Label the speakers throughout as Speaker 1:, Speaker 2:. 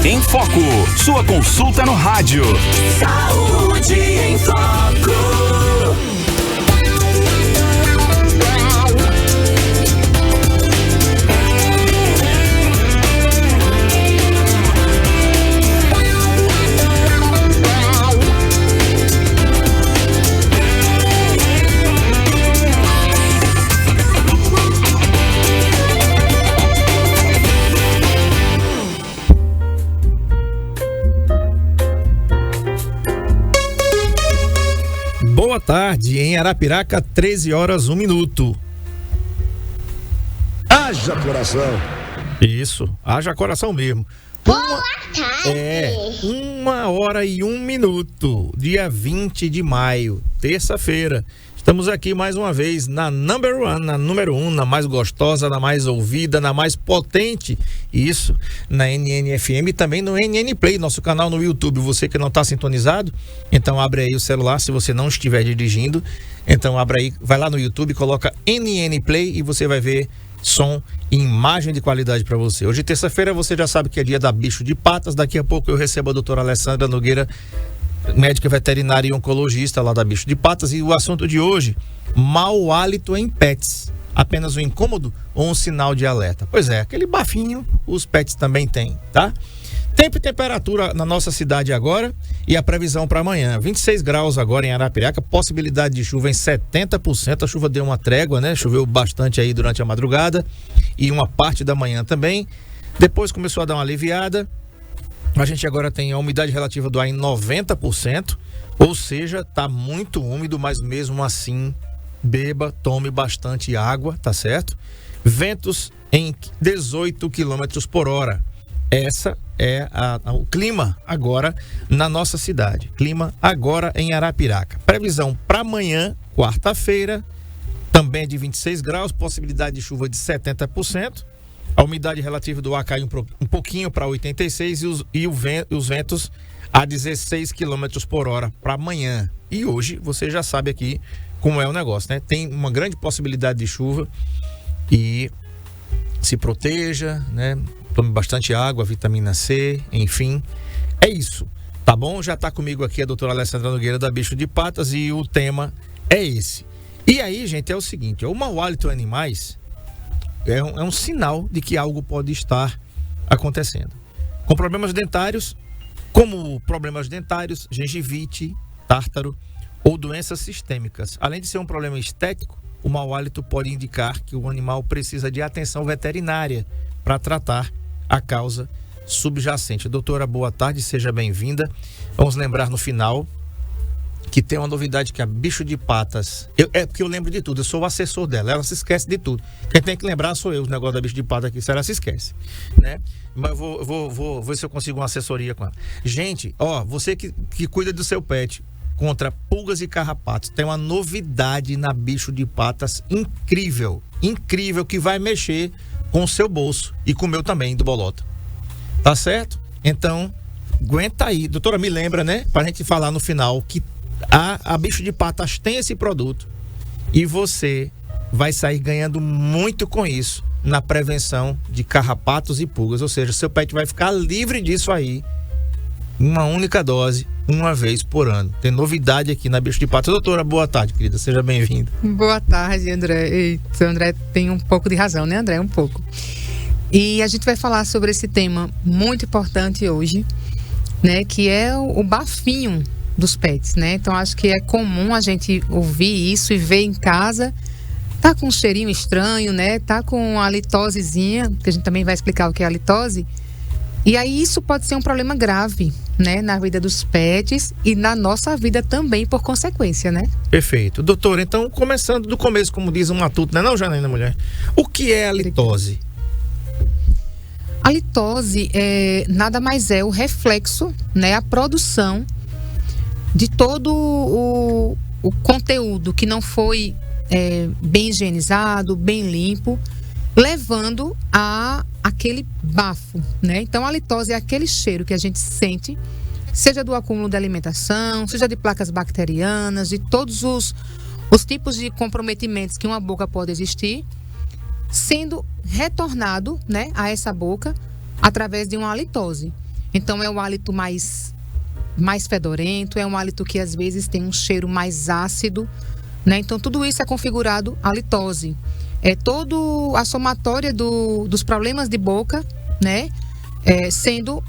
Speaker 1: em Foco, sua consulta no rádio.
Speaker 2: Saúde em Foco.
Speaker 3: Boa tarde, em Arapiraca, 13h01.
Speaker 4: Haja coração.
Speaker 3: Isso, haja coração mesmo.
Speaker 5: Boa tarde.
Speaker 3: 1h01, dia 20 de maio, terça-feira. Estamos aqui mais uma vez na número 1, na mais gostosa, na mais ouvida, na mais potente. Isso, na NNFM e também no NN Play, nosso canal no YouTube. Você que não está sintonizado, então abre aí o celular se você não estiver dirigindo. Então abre aí, vai lá no YouTube, coloca NN Play e você vai ver som e imagem de qualidade para você. Hoje, terça-feira, você já sabe que é dia da Bicho de Patas. Daqui a pouco eu recebo a doutora Alessandra Nogueira, médica veterinária e oncologista lá da Bicho de Patas, e o assunto de hoje: mau hálito em pets. Apenas um incômodo ou um sinal de alerta? Pois é, aquele bafinho os pets também têm, tá? Tempo e temperatura na nossa cidade agora e a previsão para amanhã: 26 graus agora em Arapiraca, possibilidade de chuva em 70%. A chuva deu uma trégua, né? Choveu bastante aí durante a madrugada e uma parte da manhã também. Depois começou a dar uma aliviada. A gente agora tem a umidade relativa do ar em 90%, ou seja, tá muito úmido, mas mesmo assim, beba, tome bastante água, tá certo? Ventos em 18 km por hora. Essa é o clima agora na nossa cidade. Clima agora em Arapiraca. Previsão para amanhã, quarta-feira, também é de 26 graus, possibilidade de chuva de 70%. A umidade relativa do ar cai um pouquinho para 86% e os ventos a 16 km por hora para amanhã. E hoje você já sabe aqui como é o negócio, né? Tem uma grande possibilidade de chuva e se proteja, né? Tome bastante água, vitamina C, enfim. É isso, tá bom? Já tá comigo aqui a doutora Alessandra Nogueira da Bicho de Patas e o tema é esse. E aí, gente, é o seguinte: o mau hálito em animais é um sinal de que algo pode estar acontecendo. Com problemas dentários, gengivite, tártaro ou doenças sistêmicas. Além de ser um problema estético, o mau hálito pode indicar que o animal precisa de atenção veterinária para tratar a causa subjacente. Doutora, boa tarde, seja bem-vinda. Vamos lembrar no final que tem uma novidade, que a Bicho de Patas... É porque eu lembro de tudo, eu sou o assessor dela, ela se esquece de tudo. Quem tem que lembrar sou eu, os negócios da Bicho de Patas aqui, se ela se esquece, né? Mas vou ver se eu consigo uma assessoria com ela. Gente, ó, você que cuida do seu pet contra pulgas e carrapatos, tem uma novidade na Bicho de Patas incrível, que vai mexer com o seu bolso e com o meu também, do Bolota. Tá certo? Então, aguenta aí. Doutora, me lembra, né? Pra gente falar no final que a Bicho de Patas tem esse produto e você vai sair ganhando muito com isso na prevenção de carrapatos e pulgas. Ou seja, seu pet vai ficar livre disso aí, uma única dose, uma vez por ano. Tem novidade aqui na Bicho de Patas. Doutora, boa tarde, querida, seja bem-vinda.
Speaker 6: Boa tarde, André. Eita, André tem um pouco de razão, né, André? Um pouco. E a gente vai falar sobre esse tema muito importante hoje, né, que é o bafinho dos pets, né? Então acho que é comum a gente ouvir isso e ver em casa, tá com um cheirinho estranho, né? Tá com uma litosezinha, que a gente também vai explicar o que é a litose. E aí isso pode ser um problema grave, né? Na vida dos pets e na nossa vida também, por consequência, né?
Speaker 3: Perfeito. Doutor, então começando do começo, como diz um matuto, não é não, Janaína, mulher? O que é a litose?
Speaker 6: A litose nada mais é o reflexo, né? A produção de todo o conteúdo que não foi bem higienizado, bem limpo, levando a aquele bafo, né? Então a litose é aquele cheiro que a gente sente, seja do acúmulo de alimentação, seja de placas bacterianas, de todos os tipos de comprometimentos que uma boca pode existir, sendo retornado, né, a essa boca através de uma halitose. Então é um hálito mais fedorento, é um hálito que às vezes tem um cheiro mais ácido, né? Então tudo isso é configurado halitose. É todo a somatória dos problemas de boca, né? Sendo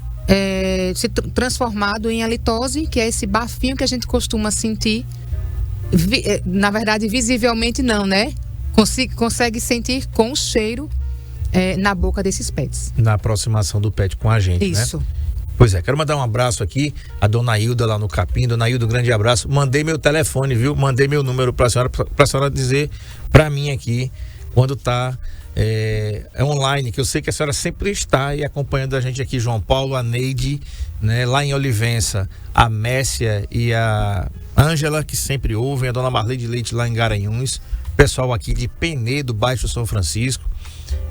Speaker 6: transformado em halitose, que é esse bafinho que a gente costuma sentir. Na verdade, visivelmente não, né? Consegue sentir com o cheiro na boca desses pets. Na aproximação do pet com a gente,
Speaker 3: isso, né? Pois é, quero mandar um abraço aqui a dona Hilda lá no Capim. Dona Hilda, um grande abraço. Mandei meu telefone, viu? Mandei meu número pra senhora dizer pra mim aqui quando tá online, que eu sei que a senhora sempre está aí acompanhando a gente aqui, João Paulo, a Neide, né? Lá em Olivença, a Messia e a Ângela, que sempre ouvem, a dona Marlene Leite lá em Garanhuns, pessoal aqui de Penedo, Baixo São Francisco,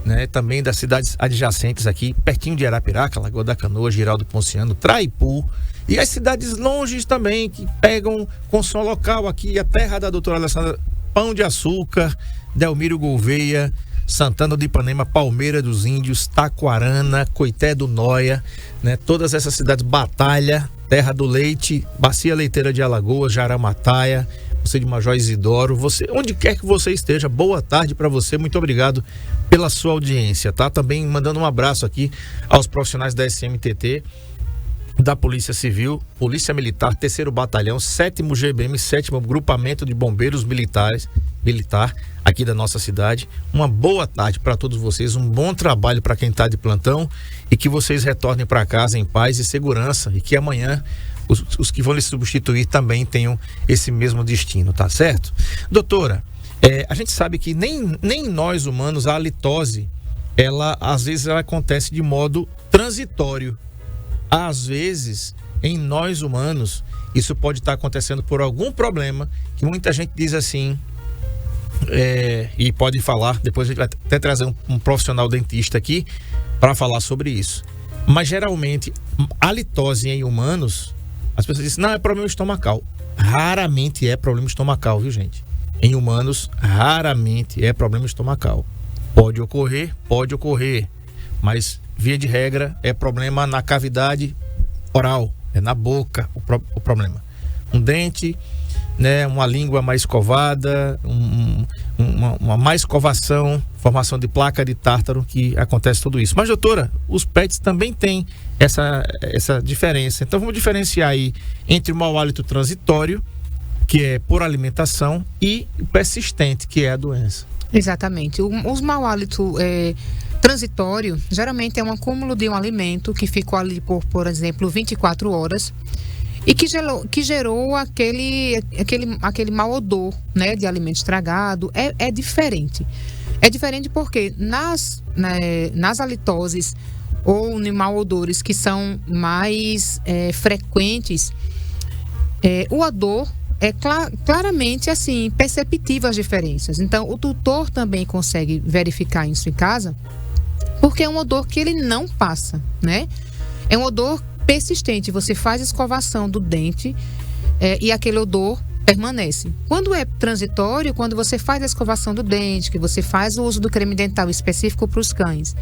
Speaker 3: né? Também das cidades adjacentes aqui, pertinho de Arapiraca, Lagoa da Canoa, Giraldo Ponciano, Traipu, e as cidades longes também, que pegam com som local aqui, a terra da doutora Alessandra, Pão de Açúcar, Delmiro Gouveia, Santana do Ipanema, Palmeira dos Índios, Taquarana, Coité do Noia, né? Todas essas cidades, Batalha, Terra do Leite, Bacia Leiteira de Alagoas, Jaramataia, você de Major Isidoro, você, onde quer que você esteja, boa tarde para você, muito obrigado pela sua audiência, tá? Também mandando um abraço aqui aos profissionais da SMTT, da Polícia Civil, Polícia Militar, 3º Batalhão, 7º GBM, 7º Grupamento de Bombeiros Militar aqui da nossa cidade. Uma boa tarde para todos vocês, um bom trabalho para quem está de plantão e que vocês retornem para casa em paz e segurança e que amanhã os que vão lhe substituir também tenham esse mesmo destino, tá certo? Doutora, a gente sabe que nem nós humanos a halitose, às vezes ela acontece de modo transitório. Às vezes, em nós humanos, isso pode estar acontecendo por algum problema que muita gente diz assim, e pode falar, depois a gente vai até trazer um profissional dentista aqui para falar sobre isso. Mas geralmente, a halitose em humanos, as pessoas dizem, não, é problema estomacal. Raramente é problema estomacal, viu, gente? Em humanos, raramente é problema estomacal. Pode ocorrer, mas via de regra é problema na cavidade oral, é na boca o problema. Um dente, né, uma língua mais escovada, uma má escovação, formação de placa de tártaro, que acontece tudo isso. Mas, doutora, os pets também têm essa diferença. Então vamos diferenciar aí entre o mau hálito transitório, que é por alimentação, e o persistente, que é a doença. Exatamente. Os mau hálito transitório, geralmente é um acúmulo de um alimento que ficou ali por exemplo, 24 horas e que gerou aquele mau odor, né, de alimento estragado. É diferente. É diferente porque nas halitoses ou em mau odores que são mais frequentes, o odor é claramente assim, perceptível as diferenças. Então, o tutor também consegue verificar isso em casa, porque é um odor que ele não passa, né? É um odor persistente. Você faz a escovação do dente e aquele odor permanece. Quando é transitório, quando você faz a escovação do dente, que você faz o uso do creme dental específico para os cães,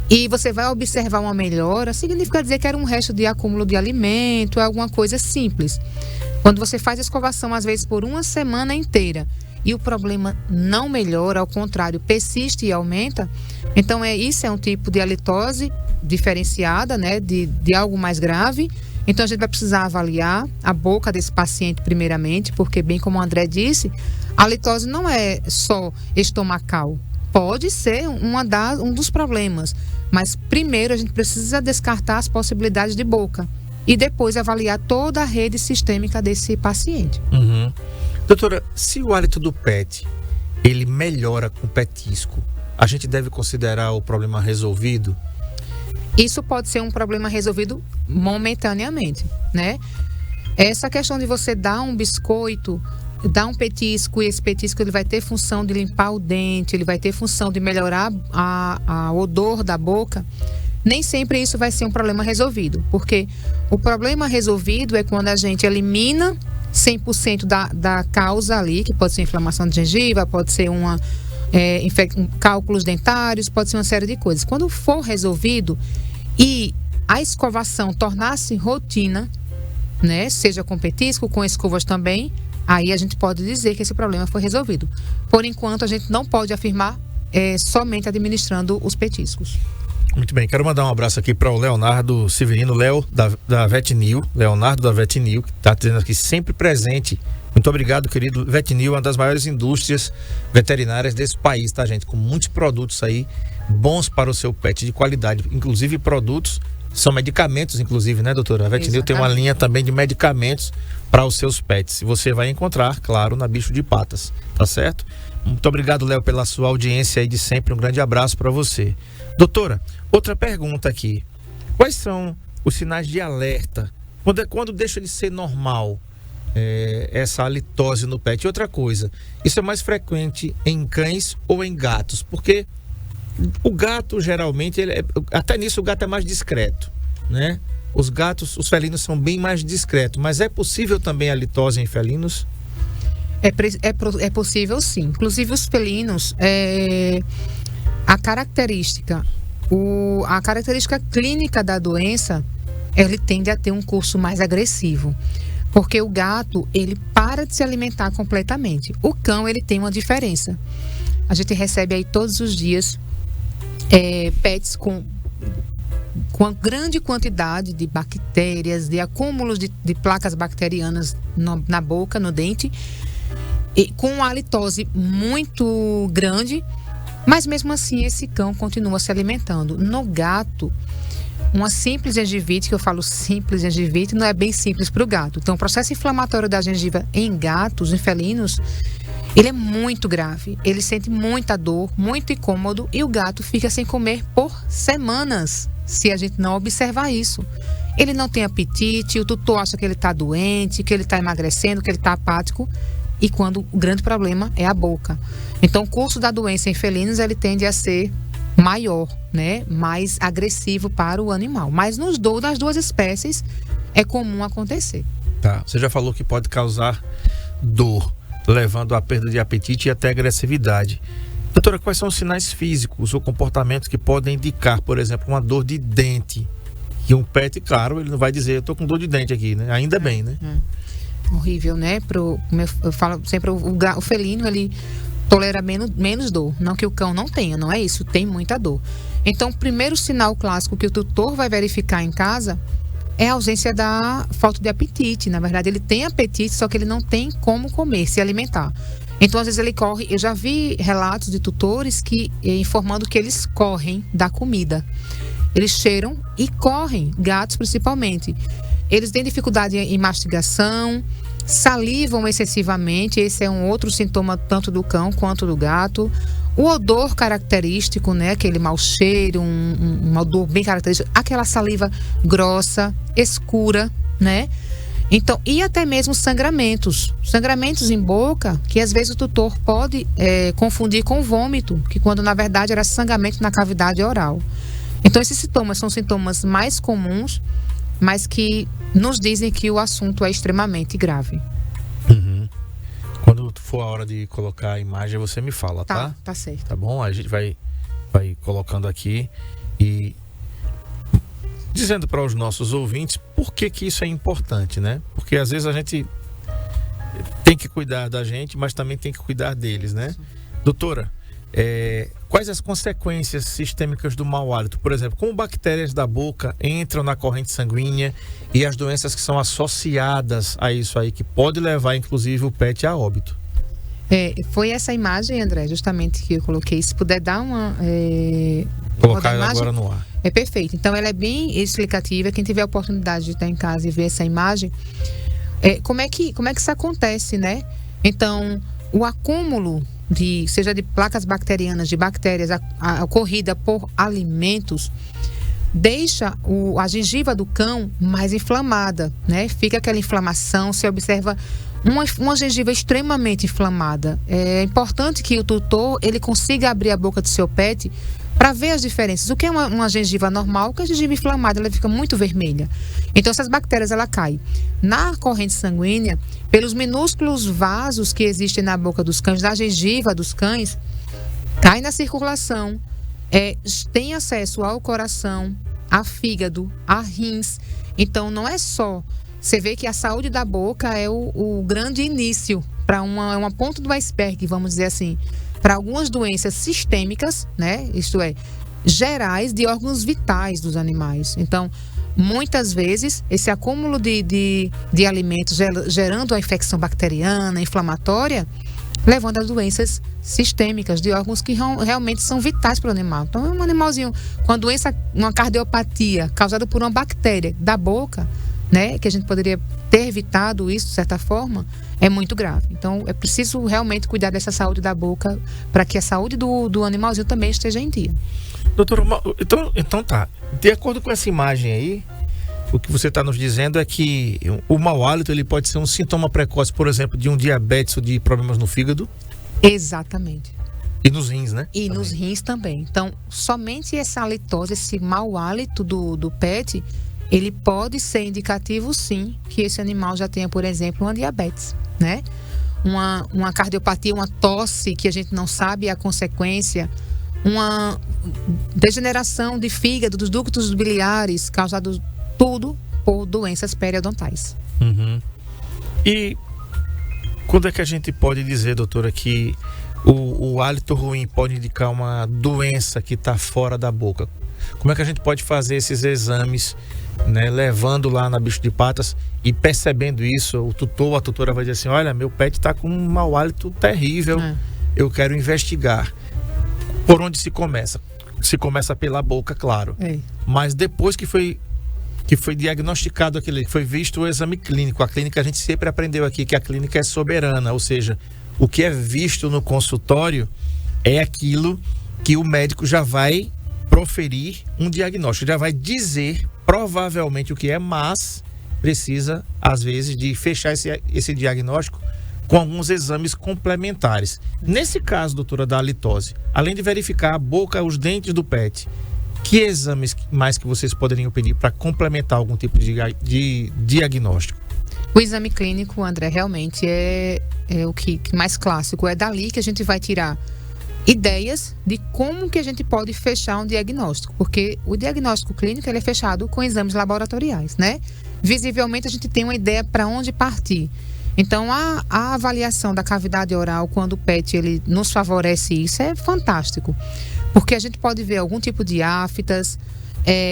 Speaker 3: e você vai observar uma melhora, significa dizer que era um resto de acúmulo de alimento, é alguma coisa simples. Quando você faz a escovação, às vezes, por uma semana inteira, e o problema não melhora, ao contrário, persiste e aumenta, então isso é um tipo de halitose diferenciada, né, de algo mais grave. Então a gente vai precisar avaliar a boca desse paciente primeiramente, porque, bem como o André disse, a halitose não é só estomacal. Pode ser um dos problemas, mas primeiro a gente precisa descartar as possibilidades de boca e depois avaliar toda a rede sistêmica desse paciente. Uhum. Doutora, se o hálito do pet ele melhora com petisco, a gente deve considerar o problema resolvido? Isso pode ser um problema resolvido momentaneamente, né? Essa questão de você dar um biscoito, dar um petisco, e esse petisco ele vai ter função de limpar o dente, ele vai ter função de melhorar a odor da boca, nem sempre isso vai ser um problema resolvido, porque o problema resolvido é quando a gente elimina 100% da causa ali, que pode ser inflamação de gengiva, pode ser cálculos dentários, pode ser uma série de coisas. Quando for resolvido e
Speaker 6: a escovação tornar-se rotina, né? Seja com petisco, com escovas também, aí a gente pode dizer que esse problema foi resolvido. Por enquanto, a gente não pode afirmar somente administrando os petiscos.
Speaker 3: Muito bem, quero mandar um abraço aqui para o Leonardo Severino, Léo, da Vetnil, Leonardo da Vetnil, que está dizendo aqui sempre presente. Muito obrigado, querido. Vetnil, uma das maiores indústrias veterinárias desse país, tá, gente? Com muitos produtos aí bons para o seu pet, de qualidade. Inclusive produtos, são medicamentos, inclusive, né, doutora? A Vetnil tem uma linha também de medicamentos para os seus pets. E você vai encontrar, claro, na Bicho de Patas, tá certo? Muito obrigado, Léo, pela sua audiência aí de sempre. Um grande abraço para você. Doutora, outra pergunta aqui. Quais são os sinais de alerta? Quando deixa de ser normal essa halitose no pet? E outra coisa, isso é mais frequente em cães ou em gatos? Porque o gato, geralmente, até nisso o gato é mais discreto, né? Os felinos são bem mais discretos. Mas é possível também a halitose em felinos?
Speaker 6: É possível, sim. Inclusive, os felinos... A característica clínica da doença, ele tende a ter um curso mais agressivo, porque o gato, ele para de se alimentar completamente. O cão, ele tem uma diferença. A gente recebe aí todos os dias pets com uma grande quantidade de bactérias, de acúmulos de placas bacterianas na boca, no dente, e com uma halitose muito grande. Mas mesmo assim esse cão continua se alimentando. No gato, uma simples gengivite, que eu falo simples gengivite, não é bem simples para o gato. Então o processo inflamatório da gengiva em gatos, em felinos, ele é muito grave. Ele sente muita dor, muito incômodo, e o gato fica sem comer por semanas, se a gente não observar isso. Ele não tem apetite, o tutor acha que ele está doente, que ele está emagrecendo, que ele está apático. E quando o grande problema é a boca. Então, o curso da doença em felinos, ele tende a ser maior, né? Mais agressivo para o animal. Mas nas duas espécies, é comum acontecer.
Speaker 3: Tá, você já falou que pode causar dor, levando à perda de apetite e até agressividade. Doutora, quais são os sinais físicos ou comportamentos que podem indicar, por exemplo, uma dor de dente? E um pet, claro, ele não vai dizer, eu tô com dor de dente aqui, né? Ainda bem, né?
Speaker 6: Horrível, né? Eu falo sempre, o felino, ele tolera menos dor. Não que o cão não tenha, não é isso, tem muita dor. Então, o primeiro sinal clássico que o tutor vai verificar em casa é a ausência da falta de apetite. Na verdade, ele tem apetite, só que ele não tem como comer, se alimentar. Então, às vezes ele corre. Eu já vi relatos de tutores informando que eles correm da comida. Eles cheiram e correm, gatos principalmente. Eles têm dificuldade em mastigação, salivam excessivamente. Esse é um outro sintoma tanto do cão quanto do gato. O odor característico, né? Aquele mau cheiro, um odor bem característico. Aquela saliva grossa, escura, né? Então, e até mesmo sangramentos em boca, que às vezes o tutor pode confundir com vômito, que quando na verdade era sangramento na cavidade oral. Então, esses sintomas são sintomas mais comuns, mas que nos dizem que o assunto é extremamente grave.
Speaker 3: Uhum. Quando for a hora de colocar a imagem, você me fala, tá?
Speaker 6: Tá certo.
Speaker 3: Tá bom? A gente vai colocando aqui e dizendo para os nossos ouvintes por que isso é importante, né? Porque às vezes a gente tem que cuidar da gente, mas também tem que cuidar deles, né? Doutora, quais as consequências sistêmicas do mau hálito? Por exemplo, como bactérias da boca entram na corrente sanguínea e as doenças que são associadas a isso aí, que pode levar inclusive o pet a óbito?
Speaker 6: Foi essa imagem, André, justamente que eu coloquei. Se puder dar uma...
Speaker 3: Colocar ela agora no ar.
Speaker 6: É perfeito. Então, ela é bem explicativa. Quem tiver a oportunidade de estar em casa e ver essa imagem, como é que isso acontece, né? Então, o acúmulo seja de placas bacterianas, de bactérias ocorrida por alimentos, deixa a gengiva do cão mais inflamada, né? Fica aquela inflamação, se observa uma gengiva extremamente inflamada. É importante que o tutor ele consiga abrir a boca do seu pet para ver as diferenças. O que é uma gengiva normal? Que a gengiva inflamada ela fica muito vermelha. Então essas bactérias ela caem na corrente sanguínea pelos minúsculos vasos que existem na boca dos cães, na gengiva dos cães, cai na circulação, tem acesso ao coração, a fígado, a rins. Então, não é só... Você vê que a saúde da boca é o grande início para uma ponta do iceberg, vamos dizer assim, para algumas doenças sistêmicas, né? Isto é, gerais de órgãos vitais dos animais. Então, muitas vezes, esse acúmulo de alimentos gerando a infecção bacteriana, inflamatória, levando a doenças sistêmicas de órgãos que realmente são vitais para o animal. Então, um animalzinho com uma cardiopatia causada por uma bactéria da boca, né, que a gente poderia ter evitado isso, de certa forma, é muito grave. Então, é preciso realmente cuidar dessa saúde da boca para que a saúde do animalzinho também esteja em dia.
Speaker 3: Doutora, então tá. De acordo com essa imagem aí, o que você está nos dizendo é que o mau hálito ele pode ser um sintoma precoce, por exemplo, de um diabetes ou de problemas no fígado?
Speaker 6: Exatamente.
Speaker 3: E nos rins, né?
Speaker 6: E também. Nos rins também. Então, somente essa halitose, esse mau hálito do pet, ele pode ser indicativo, sim, que esse animal já tenha, por exemplo, uma diabetes, né? Uma cardiopatia, uma tosse que a gente não sabe a consequência, uma degeneração de fígado, dos ductos biliares, causado tudo por doenças periodontais.
Speaker 3: Uhum. E quando é que a gente pode dizer, doutora, que o hálito ruim pode indicar uma doença que está fora da boca? Como é que a gente pode fazer esses exames, né, levando lá na Bicho de Patas e percebendo isso? O tutor ou a tutora vai dizer assim: olha, meu pet está com um mau hálito terrível, eu quero investigar. Por onde se começa? Se começa pela boca, claro. Mas depois que foi diagnosticado aquele, foi visto o exame clínico. A clínica, a gente sempre aprendeu aqui que a clínica é soberana, ou seja, o que é visto no consultório é aquilo que o médico já vai proferir um diagnóstico, já vai dizer provavelmente o que é, mas precisa, às vezes, de fechar esse diagnóstico com alguns exames complementares. Nesse caso, doutora, da halitose, além de verificar a boca, os dentes do pet, que exames mais que vocês poderiam pedir para complementar algum tipo de diagnóstico?
Speaker 6: O exame clínico, André, realmente é o que mais clássico. É dali que a gente vai tirar ideias de como que a gente pode fechar um diagnóstico. Porque o diagnóstico clínico ele é fechado com exames laboratoriais, né? Visivelmente a gente tem uma ideia para onde partir. Então, a avaliação da cavidade oral, quando o PET ele nos favorece isso, é fantástico. Porque a gente pode ver algum tipo de aftas,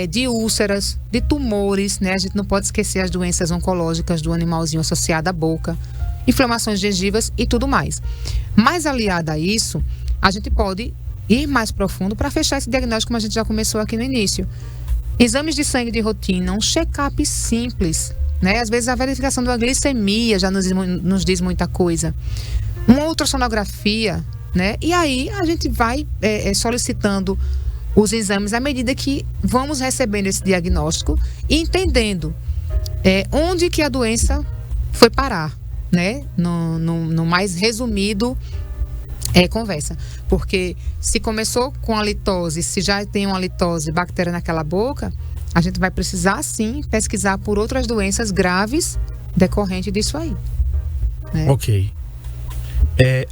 Speaker 6: de úlceras, de tumores, né? A gente não pode esquecer as doenças oncológicas do animalzinho associado à boca, inflamações gengivas e tudo mais. Mas, aliada a isso, a gente pode ir mais profundo para fechar esse diagnóstico, como a gente já começou aqui no início. Exames de sangue de rotina, um check-up simples, né? Às vezes a verificação de uma glicemia já nos diz muita coisa. Uma ultrassonografia, né? E aí a gente vai solicitando os exames à medida que vamos recebendo esse diagnóstico e entendendo onde que a doença foi parar, né? No mais resumido conversa. Porque se começou com a litose, se já tem uma litose, bactéria naquela boca, a gente vai precisar sim pesquisar por outras doenças graves decorrentes disso aí, né?
Speaker 3: Ok.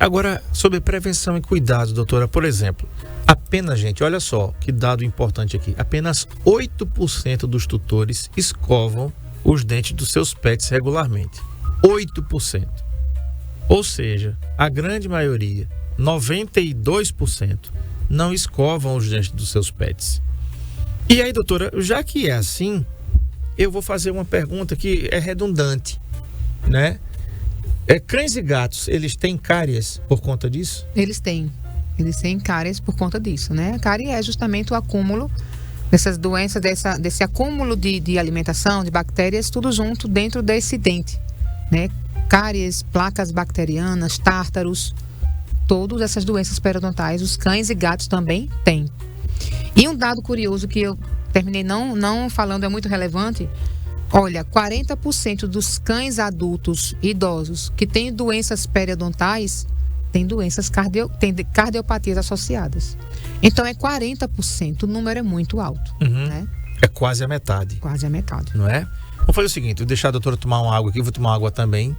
Speaker 3: Agora, sobre prevenção e cuidado, doutora, por exemplo, apenas, gente, olha só que dado importante aqui, apenas 8% dos tutores escovam os dentes dos seus pets regularmente. 8%. Ou seja, a grande maioria, 92%, não escovam os dentes dos seus pets. E aí, doutora, já que é assim, eu vou fazer uma pergunta que é redundante, né? Cães e gatos, eles têm cáries por conta disso?
Speaker 6: Eles têm cáries por conta disso, né? A cárie é justamente o acúmulo dessas doenças, desse acúmulo de alimentação, de bactérias, tudo junto dentro desse dente, né? Cáries, placas bacterianas, tártaros, todas essas doenças periodontais, os cães e gatos também têm. E um dado curioso que eu terminei não falando, é muito relevante. Olha, 40% dos cães adultos idosos que têm doenças periodontais têm doenças têm cardiopatias associadas. Então é 40%, o número é muito alto, né?
Speaker 3: É quase a metade.
Speaker 6: Quase a metade.
Speaker 3: Não é? Vamos fazer o seguinte, vou deixar a doutora tomar uma água aqui, vou tomar água também,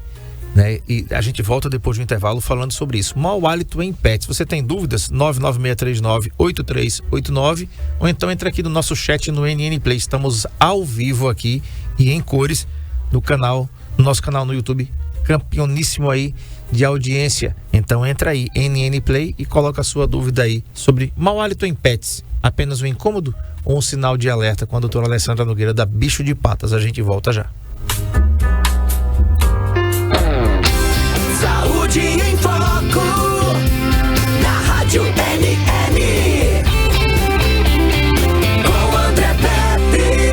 Speaker 3: né? E a gente volta depois do intervalo falando sobre isso. Mau hálito em pets. Você tem dúvidas? 99639-8389 ou então entra aqui no nosso chat no NN Play. Estamos ao vivo aqui e em cores no nosso canal no YouTube, campeoníssimo aí de audiência. Então entra aí, NN Play, e coloca a sua dúvida aí sobre mau hálito em pets. Apenas um incômodo ou um sinal de alerta com a doutora Alessandra Nogueira da Bicho de Patas. A gente volta já.
Speaker 2: Saúde em Foco, na Rádio NN, com André Pepe.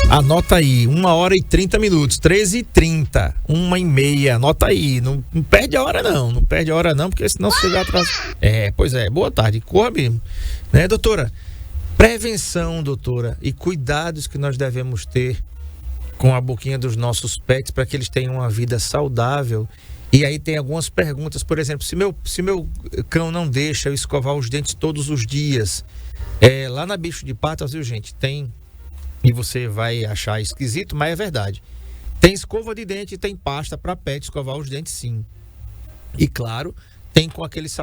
Speaker 3: Anota aí, 1h30, 13h30, 1h30, anota aí, não perde a hora não, porque senão você vai atrasar. Pois é, boa tarde, corra mesmo, né, doutora? Prevenção, doutora, e cuidados que nós devemos ter com a boquinha dos nossos pets para que eles tenham uma vida saudável. E aí tem algumas perguntas, por exemplo, se meu cão não deixa eu escovar os dentes todos os dias, lá na Bicho de Patas, viu, gente, tem... E você vai achar esquisito, mas é verdade. Tem escova de dente e tem pasta para pet escovar os dentes, sim. E claro, tem com aqueles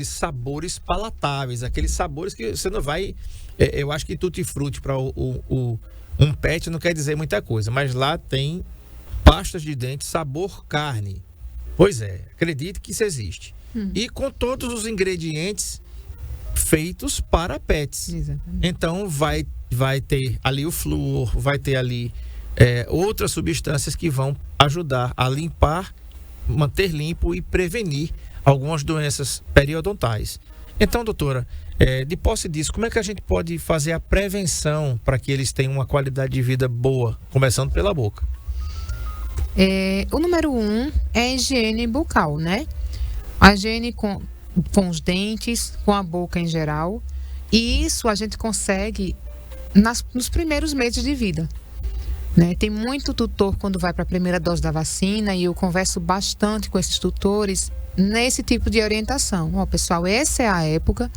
Speaker 3: sabores palatáveis, aqueles sabores que você não vai... eu acho que tutti-frutti para um pet não quer dizer muita coisa, mas lá tem pastas de dente sabor carne. Pois é, acredite que isso existe. E com todos os ingredientes feitos para pets. Exatamente. Então vai ter ali o flúor, vai ter ali outras substâncias que vão ajudar a limpar, manter limpo e prevenir algumas doenças periodontais. Então, doutora, de posse disso, como é que a gente pode fazer a prevenção para que eles tenham uma qualidade de vida boa, começando pela boca?
Speaker 6: O número 1 é a higiene bucal, né? A higiene com os dentes, com a boca em geral. E isso a gente consegue nos primeiros meses de vida, né? Tem muito tutor quando vai para a primeira dose da vacina e eu converso bastante com esses tutores nesse tipo de orientação. Pessoal, essa é a época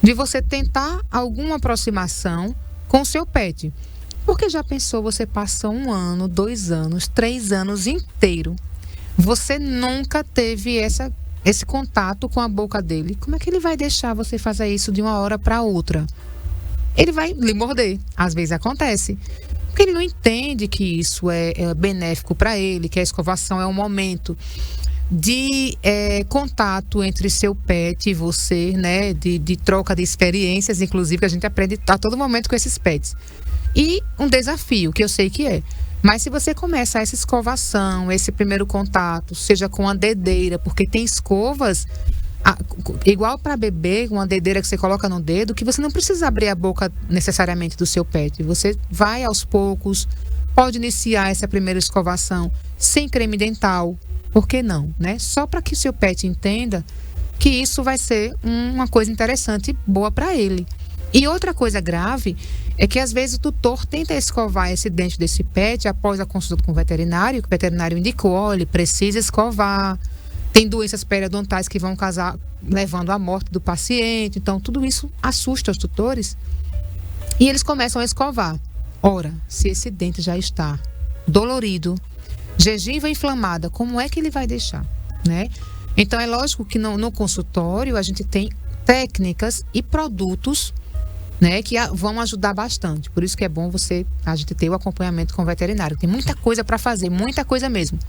Speaker 6: de você tentar alguma aproximação com o seu pet. Porque já pensou, você passa 1 ano, 2 anos, 3 anos inteiro, você nunca teve esse contato com a boca dele. Como é que ele vai deixar você fazer isso de uma hora para outra? Ele vai lhe morder. Às vezes acontece. Porque ele não entende que isso é benéfico para ele, que a escovação é um momento de contato entre seu pet e você, né? De troca de experiências, inclusive, que a gente aprende a todo momento com esses pets. E um desafio, que eu sei que é. Mas se você começa essa escovação, esse primeiro contato, seja com a dedeira, porque tem escovas, igual para bebê, uma dedeira que você coloca no dedo, que você não precisa abrir a boca necessariamente do seu pet. Você vai aos poucos, pode iniciar essa primeira escovação sem creme dental, por que não, né? Só para que o seu pet entenda que isso vai ser uma coisa interessante e boa para ele. E outra coisa grave é que às vezes o tutor tenta escovar esse dente desse pet após a consulta com o veterinário, que o veterinário indicou, ele precisa escovar. Tem doenças periodontais que vão causar, levando à morte do paciente. Então, tudo isso assusta os tutores. E eles começam a escovar. Ora, se esse dente já está dolorido, gengiva inflamada, como é que ele vai deixar, né? Então, é lógico que no consultório a gente tem técnicas e produtos, né, que vão ajudar bastante. Por isso que é bom a gente ter o acompanhamento com o veterinário. Tem muita coisa para fazer, muita coisa mesmo.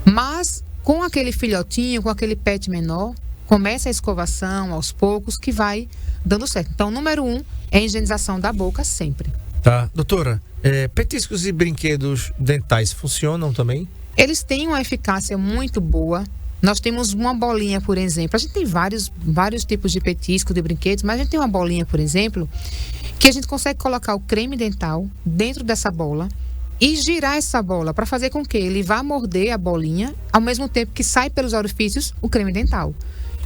Speaker 6: Mas com aquele filhotinho, com aquele pet menor, começa a escovação aos poucos que vai dando certo. Então, número 1 é a higienização da boca sempre.
Speaker 3: Tá. Doutora, petiscos e brinquedos dentais funcionam também?
Speaker 6: Eles têm uma eficácia muito boa. Nós temos uma bolinha, por exemplo. A gente tem vários tipos de petisco, de brinquedos, mas a gente tem uma bolinha, por exemplo, que a gente consegue colocar o creme dental dentro dessa bola e girar essa bola para fazer com que ele vá morder a bolinha ao mesmo tempo que sai pelos orifícios o creme dental.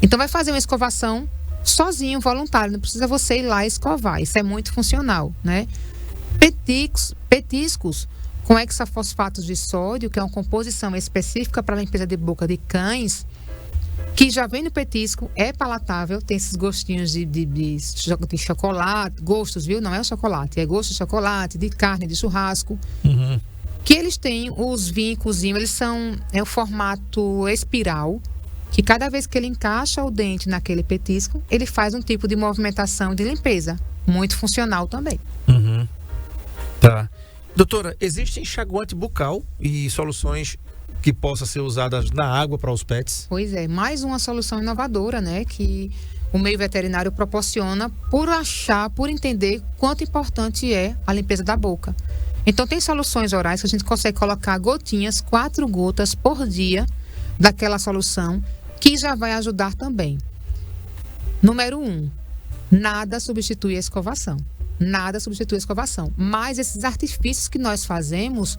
Speaker 6: Então vai fazer uma escovação sozinho, voluntário, não precisa você ir lá escovar. Isso é muito funcional, né? Petiscos com hexafosfatos de sódio, que é uma composição específica para limpeza de boca de cães, que já vem no petisco, é palatável, tem esses gostinhos de chocolate, gostos, viu? Não é o chocolate, é gosto de chocolate, de carne, de churrasco.
Speaker 3: Uhum.
Speaker 6: Que eles têm os vincozinhos, eles são o formato espiral, que cada vez que ele encaixa o dente naquele petisco, ele faz um tipo de movimentação de limpeza, muito funcional também.
Speaker 3: Uhum. Tá. Doutora, existe enxaguante bucal e soluções que possam ser usadas na água para os pets?
Speaker 6: Pois é, mais uma solução inovadora, né? Que o meio veterinário proporciona por entender quanto importante é a limpeza da boca. Então, tem soluções orais que a gente consegue colocar gotinhas, 4 gotas por dia daquela solução, que já vai ajudar também. Número 1, nada substitui a escovação. Nada substitui a escovação. Mas esses artifícios que nós fazemos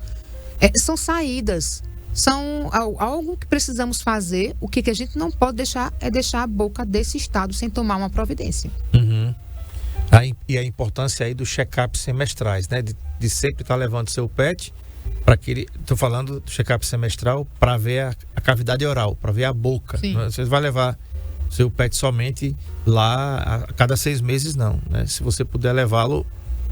Speaker 6: são saídas. São algo que precisamos fazer. O que a gente não pode deixar é deixar a boca desse estado sem tomar uma providência.
Speaker 3: Uhum. E a importância aí dos check-ups semestrais, né? De sempre estar levando seu pet para aquele. Estou falando do check-up semestral para ver a cavidade oral, para ver a boca.
Speaker 6: Sim.
Speaker 3: Você vai levar seu pet somente lá a cada 6 meses, não, né? Se você puder levá-lo,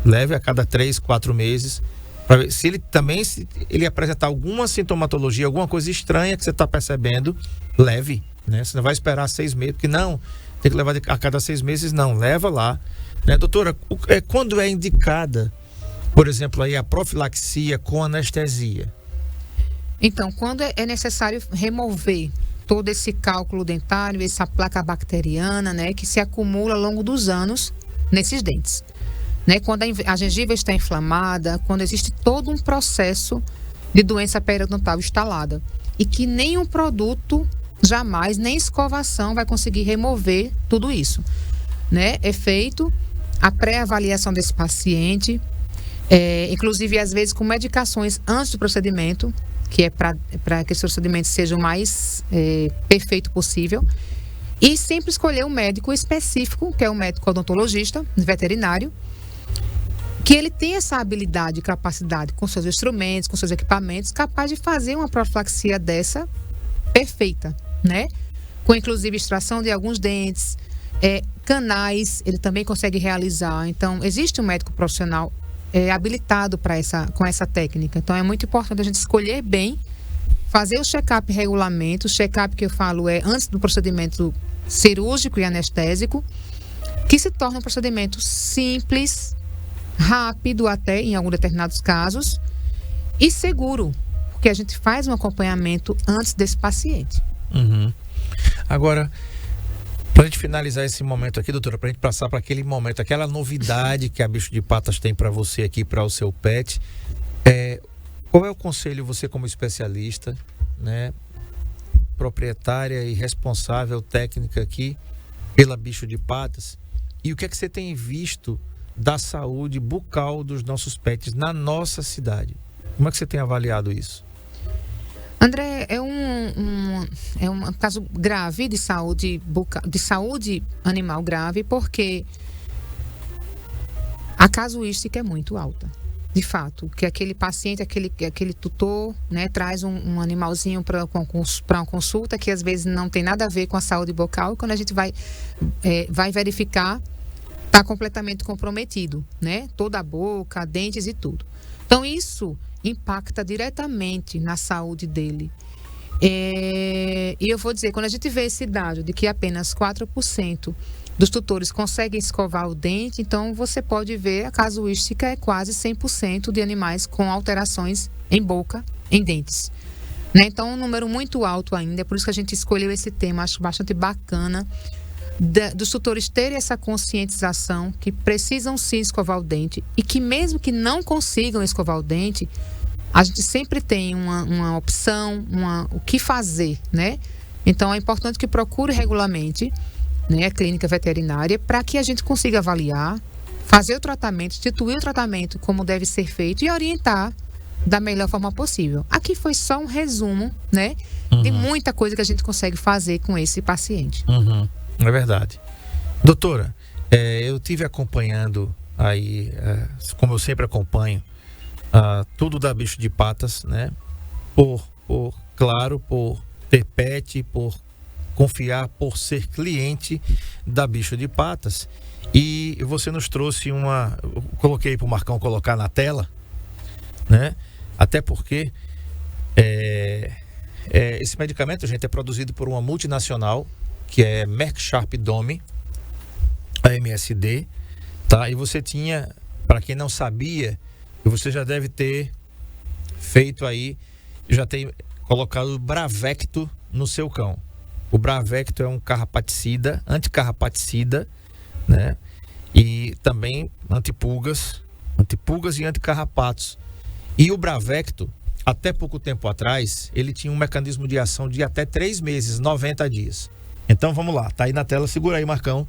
Speaker 3: leve a cada 3, 4 meses, para ver se ele apresentar alguma sintomatologia, alguma coisa estranha que você está percebendo, leve, né? Você não vai esperar 6 meses, porque não, tem que levar a cada 6 meses, não, leva lá, né? Doutora, quando é indicada, por exemplo, aí a profilaxia com anestesia?
Speaker 6: Então, quando é necessário remover todo esse cálculo dentário, essa placa bacteriana, né, que se acumula ao longo dos anos nesses dentes, né? Quando a gengiva está inflamada, quando existe todo um processo de doença periodontal instalada e que nenhum produto jamais, nem escovação vai conseguir remover tudo isso, né? É feito a pré-avaliação desse paciente, inclusive às vezes com medicações antes do procedimento, que é para que esse procedimento seja o mais perfeito possível. E sempre escolher um médico específico, que é o médico odontologista, veterinário, que ele tem essa habilidade e capacidade com seus instrumentos, com seus equipamentos, capaz de fazer uma profilaxia dessa perfeita, né? Com inclusive extração de alguns dentes, canais, ele também consegue realizar. Então, existe um médico profissional habilitado com essa técnica. Então é muito importante a gente escolher bem, fazer o check-up regulamento. O check-up que eu falo é antes do procedimento cirúrgico e anestésico, que se torna um procedimento simples, rápido até em alguns determinados casos e seguro, porque a gente faz um acompanhamento antes desse paciente.
Speaker 3: Uhum. Agora, para a gente finalizar esse momento aqui, doutora, para a gente passar para aquele momento, aquela novidade que a Bicho de Patas tem para você aqui, para o seu pet, qual é o conselho, você como especialista, né, proprietária e responsável técnica aqui pela Bicho de Patas, e o que é que você tem visto da saúde bucal dos nossos pets na nossa cidade? Como é que você tem avaliado isso?
Speaker 6: André, é um caso grave de saúde bucal, de saúde animal grave, porque a casuística é muito alta. De fato, que aquele paciente, aquele tutor, né, traz um animalzinho para uma consulta que às vezes não tem nada a ver com a saúde bucal, e quando a gente vai verificar, está completamente comprometido, né? Toda a boca, dentes e tudo. Então, isso impacta diretamente na saúde dele. E eu vou dizer, quando a gente vê esse dado de que apenas 4% dos tutores conseguem escovar o dente, então você pode ver a casuística é quase 100% de animais com alterações em boca, em dentes, né? Então, um número muito alto ainda, é por isso que a gente escolheu esse tema, acho bastante bacana, dos tutores terem essa conscientização que precisam sim escovar o dente e que mesmo que não consigam escovar o dente, a gente sempre tem uma opção, o que fazer, né? Então é importante que procure regularmente, né, a clínica veterinária para que a gente consiga avaliar, fazer o tratamento, instituir o tratamento como deve ser feito e orientar da melhor forma possível. Aqui foi só um resumo, né, de muita coisa que a gente consegue fazer com esse paciente.
Speaker 3: Uhum. É verdade. Doutora, eu tive acompanhando aí, como eu sempre acompanho, tudo da Bicho de Patas, né? Por ter pet, por confiar, por ser cliente da Bicho de Patas. E você nos trouxe eu coloquei para o Marcão colocar na tela, né? Até porque esse medicamento, gente, é produzido por uma multinacional, que é Merck Sharp Dome, a MSD, tá? E você tinha, para quem não sabia, você já deve ter feito aí, já tem colocado o Bravecto no seu cão. O Bravecto é um carrapaticida, anticarrapaticida, né? E também antipulgas e anticarrapatos. E o Bravecto, até pouco tempo atrás, ele tinha um mecanismo de ação de até 3 meses, 90 dias. Então vamos lá, tá aí na tela, segura aí, Marcão.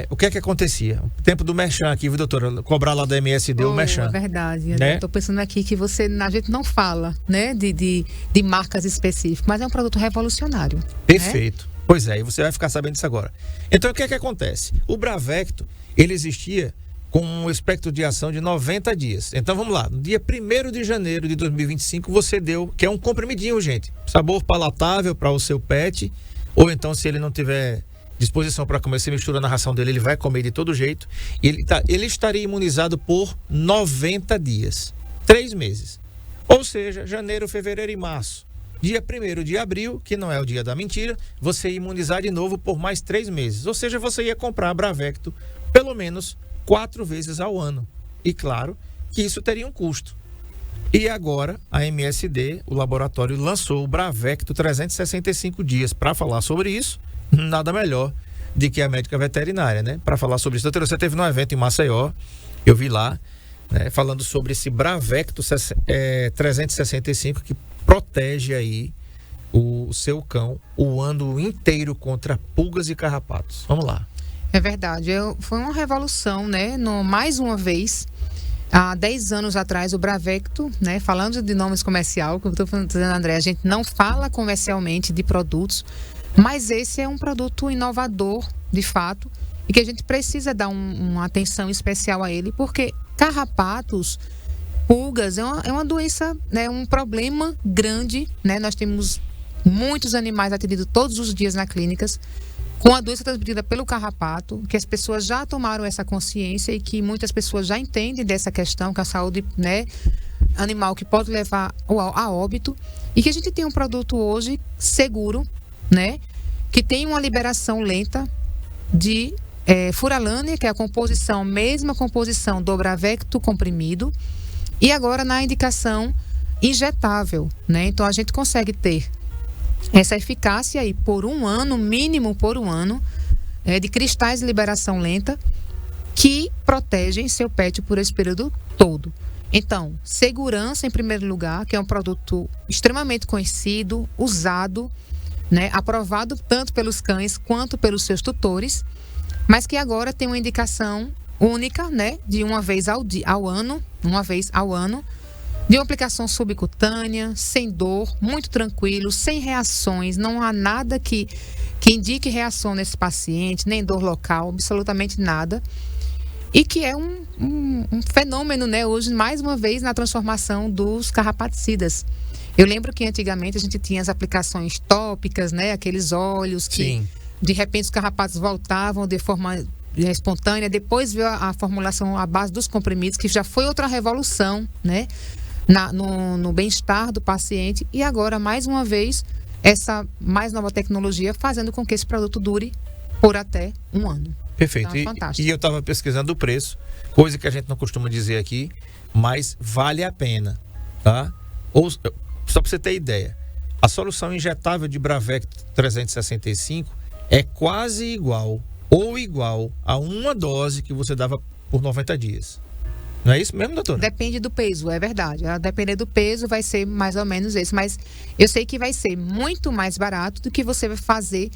Speaker 3: o que é que acontecia? O tempo do merchan aqui, viu, doutora? Cobrar lá da MSD o merchan.
Speaker 6: É verdade.
Speaker 3: Né?
Speaker 6: Estou pensando aqui que a gente não fala, né, de marcas específicas, mas é um produto revolucionário.
Speaker 3: Perfeito. Né? Pois é, e você vai ficar sabendo disso agora. Então, o que é que acontece? O Bravecto, ele existia com um espectro de ação de 90 dias. Então, vamos lá. No dia 1º de janeiro de 2025, você deu, que é um comprimidinho, gente. Sabor palatável para o seu pet, ou então, se ele não tiver disposição para comer, você mistura na ração dele, ele vai comer de todo jeito. E ele estaria imunizado por 90 dias. 3 meses. Ou seja, janeiro, fevereiro e março. Dia 1º de abril, que não é o dia da mentira, você ia imunizar de novo por mais 3 meses. Ou seja, você ia comprar Bravecto pelo menos 4 vezes ao ano. E claro que isso teria um custo. E agora a MSD, o laboratório, lançou o Bravecto 365 dias. Para falar sobre isso, nada melhor do que a médica veterinária, né? Para falar sobre isso. Doutora, você esteve num evento em Maceió, eu vi lá, né, falando sobre esse Bravecto 365 que protege aí o seu cão o ano inteiro contra pulgas e carrapatos. Vamos lá.
Speaker 6: É verdade. Foi uma revolução, né? Mais uma vez, há 10 anos atrás, o Bravecto, né? Falando de nomes comercial, como eu estou dizendo, André, a gente não fala comercialmente de produtos, mas esse é um produto inovador, de fato, e que a gente precisa dar uma atenção especial a ele, porque carrapatos, pulgas, é uma doença, né, um problema grande, né? Nós temos muitos animais atendidos todos os dias nas clínicas com a doença transmitida pelo carrapato, que as pessoas já tomaram essa consciência e que muitas pessoas já entendem dessa questão, que a saúde, né, animal que pode levar a óbito, e que a gente tem um produto hoje seguro, né, que tem uma liberação lenta de furalane, que é a mesma composição do Bravecto comprimido, e agora na indicação injetável, né? Então a gente consegue ter essa eficácia aí por 1 ano, mínimo por 1 ano, de cristais de liberação lenta que protegem seu pet por esse período todo. Então, segurança em primeiro lugar, que é um produto extremamente conhecido, usado, né, aprovado tanto pelos cães quanto pelos seus tutores, mas que agora tem uma indicação única, né, de uma vez ao ano, de uma aplicação subcutânea, sem dor, muito tranquilo, sem reações, não há nada que indique reação nesse paciente, nem dor local, absolutamente nada. E que é um fenômeno, né, hoje, mais uma vez, na transformação dos carrapaticidas. Eu lembro que antigamente a gente tinha as aplicações tópicas, né, aqueles óleos que, sim, de repente os carrapatos voltavam de forma espontânea. Depois veio a formulação à base dos comprimidos, que já foi outra revolução, né, no bem-estar do paciente. E agora, mais uma vez, essa mais nova tecnologia fazendo com que esse produto dure por até 1 ano.
Speaker 3: Perfeito.
Speaker 6: Então, é fantástico.
Speaker 3: E eu estava pesquisando o preço, coisa que a gente não costuma dizer aqui, mas vale a pena, tá? Só para você ter ideia, a solução injetável de Bravecto 365 é quase igual ou igual a uma dose que você dava por 90 dias. Não é isso mesmo, doutora?
Speaker 6: Depende do peso, é verdade. A depender do peso vai ser mais ou menos esse, mas eu sei que vai ser muito mais barato do que você vai fazer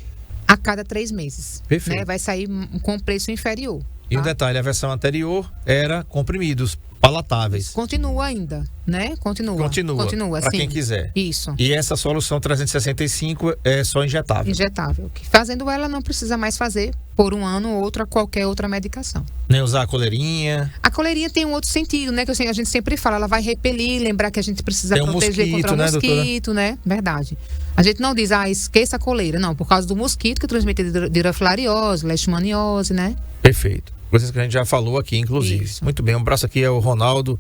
Speaker 6: a cada 3 meses.
Speaker 3: Perfeito.
Speaker 6: Né? Vai sair com um preço inferior.
Speaker 3: E um detalhe, a versão anterior era comprimidos palatáveis.
Speaker 6: Continua ainda, né? Continua.
Speaker 3: Para
Speaker 6: sim.
Speaker 3: quem quiser.
Speaker 6: Isso.
Speaker 3: E essa solução 365 é só injetável.
Speaker 6: Injetável. Fazendo ela, não precisa mais fazer por 1 ano ou qualquer outra medicação.
Speaker 3: Nem usar a coleirinha.
Speaker 6: A coleirinha tem um outro sentido, né? Que a gente sempre fala, ela vai repelir, lembrar que a gente precisa
Speaker 3: tem
Speaker 6: proteger
Speaker 3: mosquito,
Speaker 6: contra o mosquito,
Speaker 3: doutora?
Speaker 6: Né? Verdade. A gente não diz, esqueça a coleira. Não, por causa do mosquito que transmite dirofilariose, leishmaniose, né?
Speaker 3: Perfeito. Coisas que a gente já falou aqui, inclusive.
Speaker 6: Isso.
Speaker 3: Muito bem, um abraço aqui ao Ronaldo,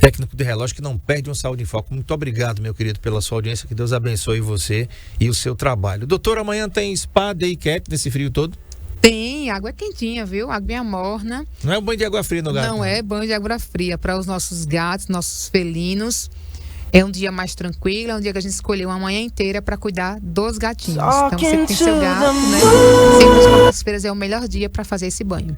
Speaker 3: técnico de relógio, que não perde um Saúde em Foco. Muito obrigado, meu querido, pela sua audiência. Que Deus abençoe você e o seu trabalho. Doutor, amanhã tem spa, day cap nesse frio todo?
Speaker 6: Tem, água quentinha, viu? Água morna.
Speaker 3: Não é um banho de água fria no gato?
Speaker 6: Não é banho de água fria. Para os nossos gatos, nossos felinos, é um dia mais tranquilo, é um dia que a gente escolheu uma manhã inteira para cuidar dos gatinhos. Então, você tem seu gato, né? Sempre as quartas-feiras é o melhor dia para fazer esse banho.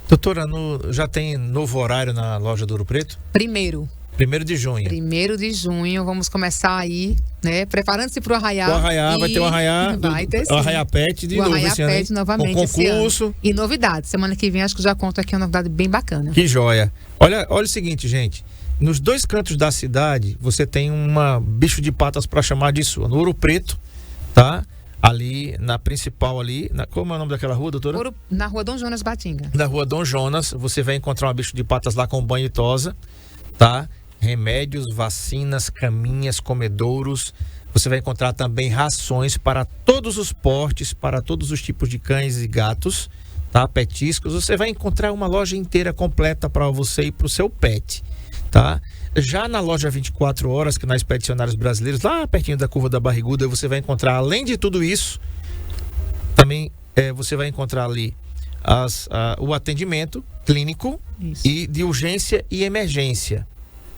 Speaker 3: Doutora, já tem novo horário na loja do Ouro Preto?
Speaker 6: Primeiro
Speaker 3: 1º de junho.
Speaker 6: 1º de junho, vamos começar aí, né? Preparando-se para o Arraiá.
Speaker 3: O Arraiá, vai ter o Arraiá.
Speaker 6: Vai ter sim.
Speaker 3: O Arraiá Pet de
Speaker 6: o
Speaker 3: novo
Speaker 6: Arraiá
Speaker 3: esse ano.
Speaker 6: Pet novamente
Speaker 3: com
Speaker 6: esse ano.
Speaker 3: concurso.
Speaker 6: E novidades. Semana que vem acho que já conto aqui uma novidade bem bacana.
Speaker 3: Que joia. Olha o seguinte, gente. Nos 2 cantos da cidade, você tem uma bicho de patas para chamar de sua. No Ouro Preto, tá? Ali na principal ali, como é o nome daquela rua, doutora?
Speaker 6: Na rua Dom Jonas Batinga.
Speaker 3: Na rua Dom Jonas, você vai encontrar uma bicho de patas lá com banho e tosa, tá? Remédios, vacinas, caminhas, comedouros. Você vai encontrar também rações para todos os portes, para todos os tipos de cães e gatos, tá? Petiscos. Você vai encontrar uma loja inteira completa para você e para o seu pet, tá? Já na loja 24 horas, que na Expedicionários Brasileiros, lá pertinho da Curva da Barriguda, você vai encontrar, além de tudo isso, também você vai encontrar ali o atendimento clínico e de urgência e emergência.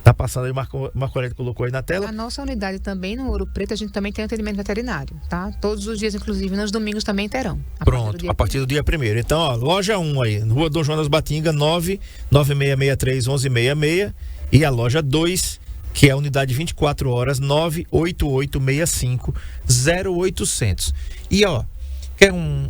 Speaker 3: Tá passando aí, o Marco Aurélio colocou aí na tela.
Speaker 6: A nossa unidade também, no Ouro Preto, a gente também tem atendimento veterinário, tá? Todos os dias, inclusive, nos domingos também terão.
Speaker 3: Pronto, a partir do dia 1º. Então, ó, loja 1 aí, Rua Dom Jonas Batinga, 99663-1166. E a loja 2, que é a unidade 24 horas, 98865-0800. E, ó, quer um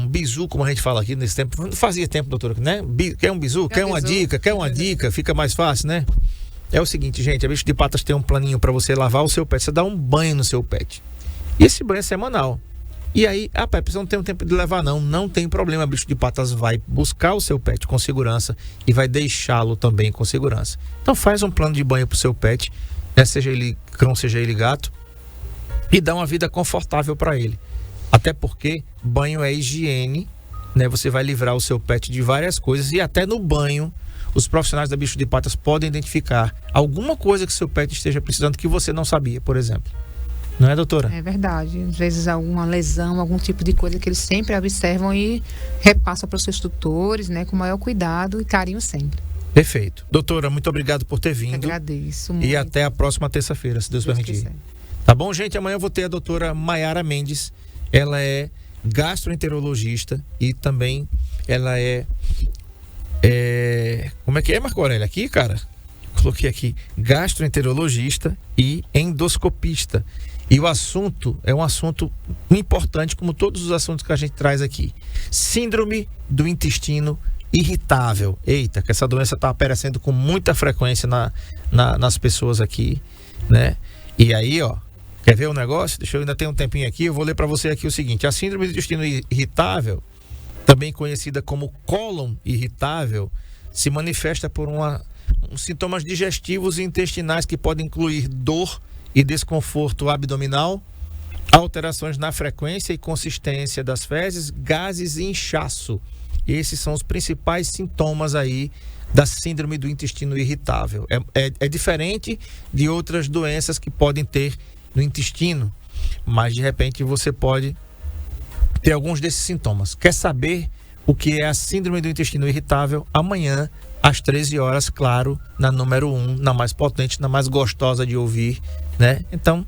Speaker 3: bizu, como a gente fala aqui nesse tempo. Não fazia tempo, doutora, né? Quer um bizu? Quer uma dica? Quer uma dica? Fica mais fácil, né? É o seguinte, gente, a Bicho de Patas tem um planinho para você lavar o seu pet. Você dá um banho no seu pet. E esse banho é semanal. E aí, Pepe, você não tem um tempo de levar, não. Não tem problema, a Bicho de Patas vai buscar o seu pet com segurança e vai deixá-lo também com segurança. Então faz um plano de banho pro seu pet, né? Seja ele cão, seja ele gato, e dá uma vida confortável para ele. Até porque banho é higiene, né? Você vai livrar o seu pet de várias coisas e até no banho os profissionais da Bicho de Patas podem identificar alguma coisa que seu pet esteja precisando que você não sabia, por exemplo. Não é, doutora?
Speaker 6: É verdade. Às vezes alguma lesão, algum tipo de coisa que eles sempre observam e repassam para os seus tutores, né? Com o maior cuidado e carinho sempre.
Speaker 3: Perfeito. Doutora, muito obrigado por ter vindo.
Speaker 6: Agradeço muito.
Speaker 3: E até a próxima terça-feira, se Deus permitir.
Speaker 6: Quiser.
Speaker 3: Tá bom, gente? Amanhã eu vou ter a doutora Maiara Mendes. Ela é gastroenterologista e também ela como é que é, Marco Aurélio? Aqui, cara? Coloquei aqui. Gastroenterologista e endoscopista. E o assunto é um assunto importante, como todos os assuntos que a gente traz aqui. Síndrome do intestino irritável. Eita, que essa doença está aparecendo com muita frequência nas pessoas aqui, né? E aí, ó, quer ver o negócio? Deixa eu ainda ter um tempinho aqui, eu vou ler para você aqui o seguinte. A síndrome do intestino irritável, também conhecida como cólon irritável, se manifesta por sintomas digestivos e intestinais que podem incluir dor e desconforto abdominal, alterações na frequência e consistência das fezes, gases e inchaço. Esses são os principais sintomas aí da síndrome do intestino irritável. É diferente de outras doenças que podem ter no intestino, mas de repente você pode ter alguns desses sintomas. Quer saber o que é a síndrome do intestino irritável? Amanhã, às 13 horas, claro, na número 1, na mais potente, na mais gostosa de ouvir, né? Então,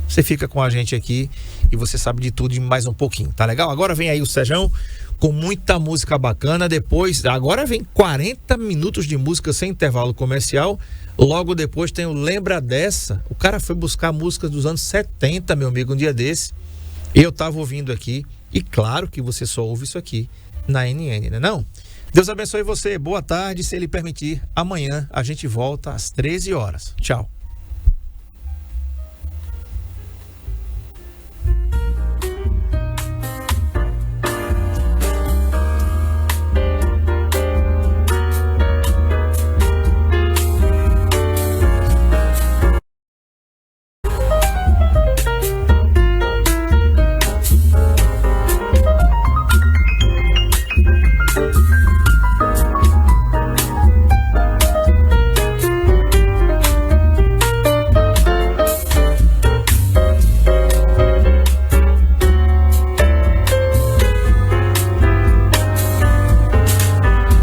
Speaker 3: você fica com a gente aqui e você sabe de tudo e mais um pouquinho, tá legal? Agora vem aí o Sejão com muita música bacana. Agora vem 40 minutos de música sem intervalo comercial. Logo depois tem o Lembra Dessa. O cara foi buscar músicas dos anos 70, meu amigo, um dia desse. Eu tava ouvindo aqui e claro que você só ouve isso aqui na NN, né não? Deus abençoe você, boa tarde, se ele permitir, amanhã a gente volta às 13 horas. Tchau.